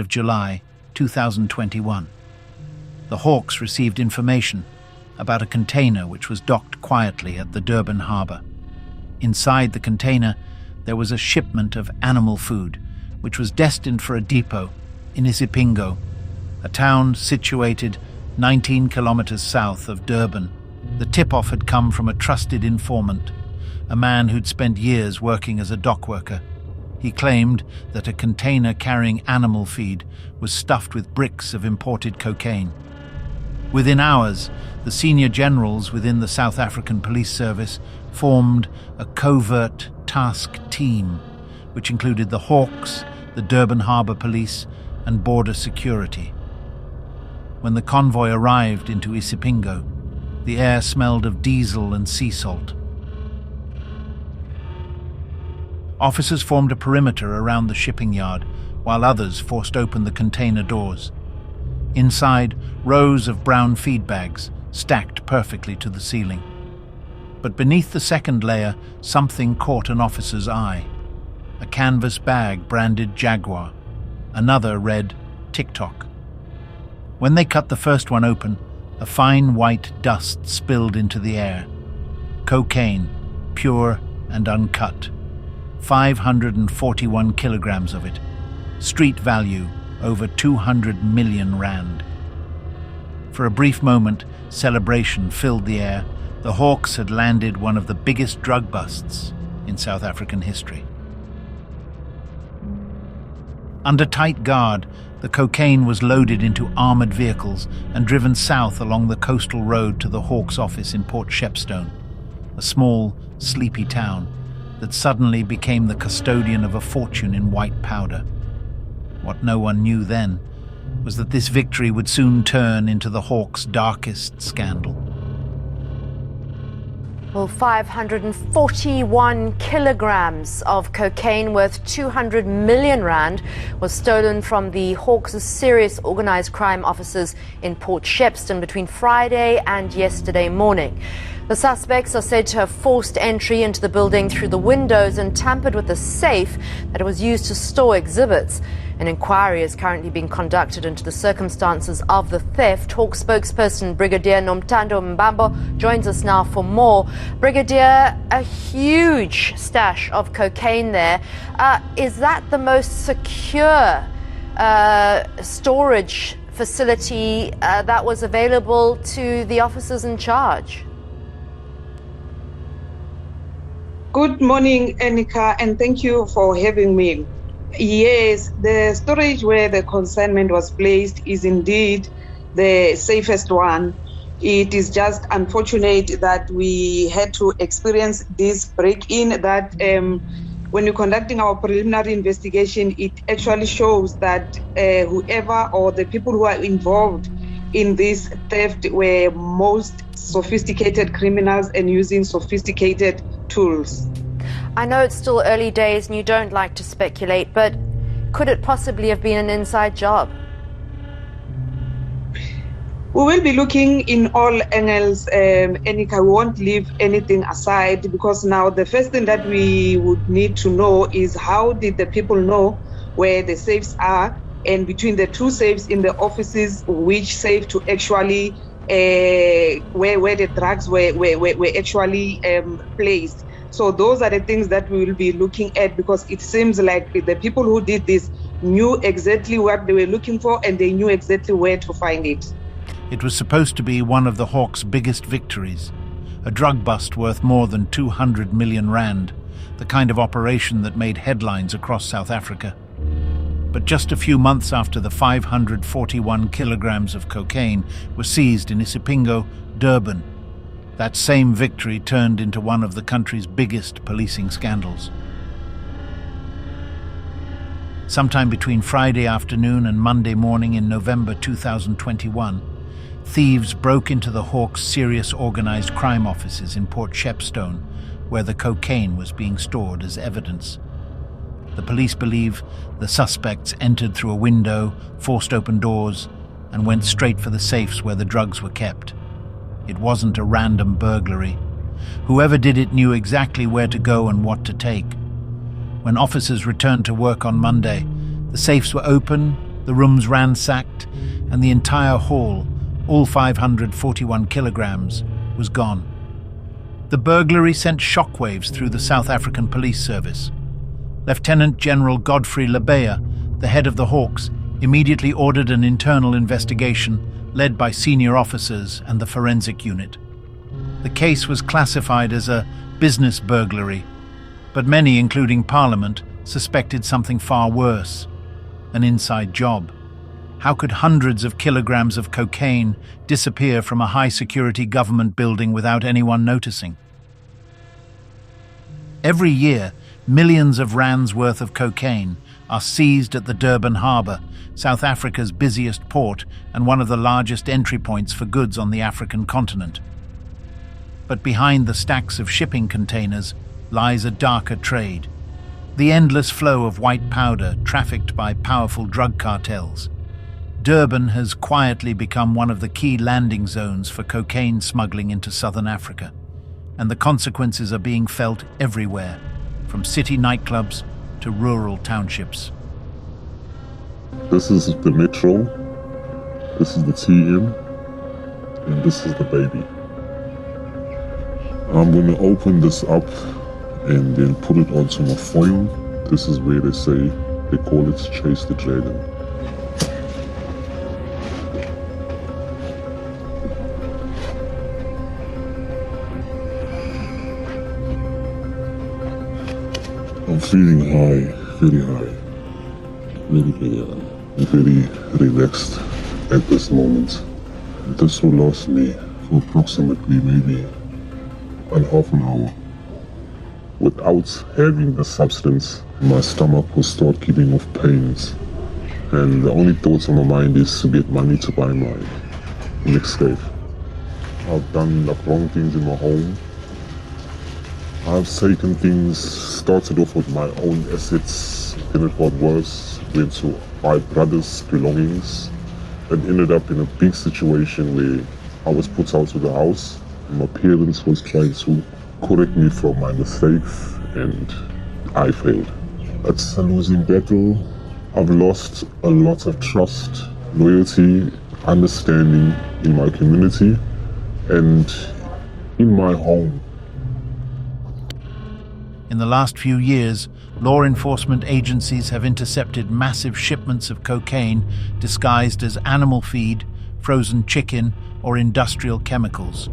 of July 2021. The Hawks received information about a container which was docked quietly at the Durban harbour. Inside the container, there was a shipment of animal food, which was destined for a depot in Isipingo, a town situated 19 kilometers south of Durban. The tip-off had come from a trusted informant, a man who'd spent years working as a dock worker. He claimed that a container carrying animal feed was stuffed with bricks of imported cocaine. Within hours, the senior generals within the South African Police Service formed a covert task team, which included the Hawks, the Durban Harbour Police, and border security. When the convoy arrived into Isipingo, the air smelled of diesel and sea salt. Officers formed a perimeter around the shipping yard, while others forced open the container doors. Inside, rows of brown feed bags stacked perfectly to the ceiling. But beneath the second layer, something caught an officer's eye. A canvas bag branded Jaguar. Another read TikTok. When they cut the first one open, a fine white dust spilled into the air. Cocaine, pure and uncut. 541 kilograms of it. Street value over 200 million rand. For a brief moment, celebration filled the air. The Hawks had landed one of the biggest drug busts in South African history. Under tight guard, the cocaine was loaded into armoured vehicles and driven south along the coastal road to the Hawks' office in Port Shepstone, a small, sleepy town that suddenly became the custodian of a fortune in white powder. What no one knew then was that this victory would soon turn into the Hawks' darkest scandal. Well, 541 kilograms of cocaine worth 200 million rand was stolen from the Hawks' serious organised crime offices in Port Shepstone between Friday and yesterday morning. The suspects are said to have forced entry into the building through the windows and tampered with the safe that was used to store exhibits. An inquiry is currently being conducted into the circumstances of the theft. Hawk spokesperson Brigadier Nomtando Mbambo joins us now for more. Brigadier, a huge stash of cocaine there. Is that the most secure storage facility that was available to the officers in charge? Good morning, Anika, and thank you for having me. Yes, the storage where the consignment was placed is indeed the safest one. It is just unfortunate that we had to experience this break-in that when you're conducting our preliminary investigation, it actually shows that whoever or the people who are involved in this theft were most sophisticated criminals and using sophisticated tools. I know it's still early days and you don't like to speculate, but could it possibly have been an inside job? We will be looking in all angles, Anika. We won't leave anything aside, because now the first thing that we would need to know is how did the people know where the safes are, and between the two safes in the offices, which safe to actually where the drugs were actually placed. So those are the things that we will be looking at, because it seems like the people who did this knew exactly what they were looking for and they knew exactly where to find it. It was supposed to be one of the Hawks' biggest victories, a drug bust worth more than 200 million rand, the kind of operation that made headlines across South Africa. But just a few months after the 541 kilograms of cocaine were seized in Isipingo, Durban, that same victory turned into one of the country's biggest policing scandals. Sometime between Friday afternoon and Monday morning in November 2021, thieves broke into the Hawks' serious organised crime offices in Port Shepstone, where the cocaine was being stored as evidence. The police believe the suspects entered through a window, forced open doors, and went straight for the safes where the drugs were kept. It wasn't a random burglary. Whoever did it knew exactly where to go and what to take. When officers returned to work on Monday, the safes were open, the rooms ransacked, and the entire haul, all 541 kilograms, was gone. The burglary sent shockwaves through the South African Police Service. Lieutenant General Godfrey Lebeya, the head of the Hawks, immediately ordered an internal investigation led by senior officers and the forensic unit. The case was classified as a business burglary, but many, including Parliament, suspected something far worse, an inside job. How could hundreds of kilograms of cocaine disappear from a high-security government building without anyone noticing? Every year, millions of rands worth of cocaine are seized at the Durban harbour, South Africa's busiest port and one of the largest entry points for goods on the African continent. But behind the stacks of shipping containers lies a darker trade. The endless flow of white powder trafficked by powerful drug cartels. Durban has quietly become one of the key landing zones for cocaine smuggling into southern Africa, and the consequences are being felt everywhere, from city nightclubs to rural townships. This is the metro, this is the TM, and this is the baby. I'm going to open this up and then put it onto my foil. This is where they call it Chase the Dragon. I'm feeling high, very high, very high. I'm very relaxed at this moment. This will last me for approximately maybe half an hour. Without having the substance, my stomach will start giving off pains, and the only thoughts on my mind is to get money to buy my next escape. I've done the wrong things in my home. I've taken things, started off with my own assets, then it got worse, went to my brother's belongings, and ended up in a big situation where I was put out of the house. My parents was trying to correct me from my mistakes, and I failed. It's a losing battle. I've lost a lot of trust, loyalty, understanding in my community and in my home. In the last few years, law enforcement agencies have intercepted massive shipments of cocaine disguised as animal feed, frozen chicken, or industrial chemicals.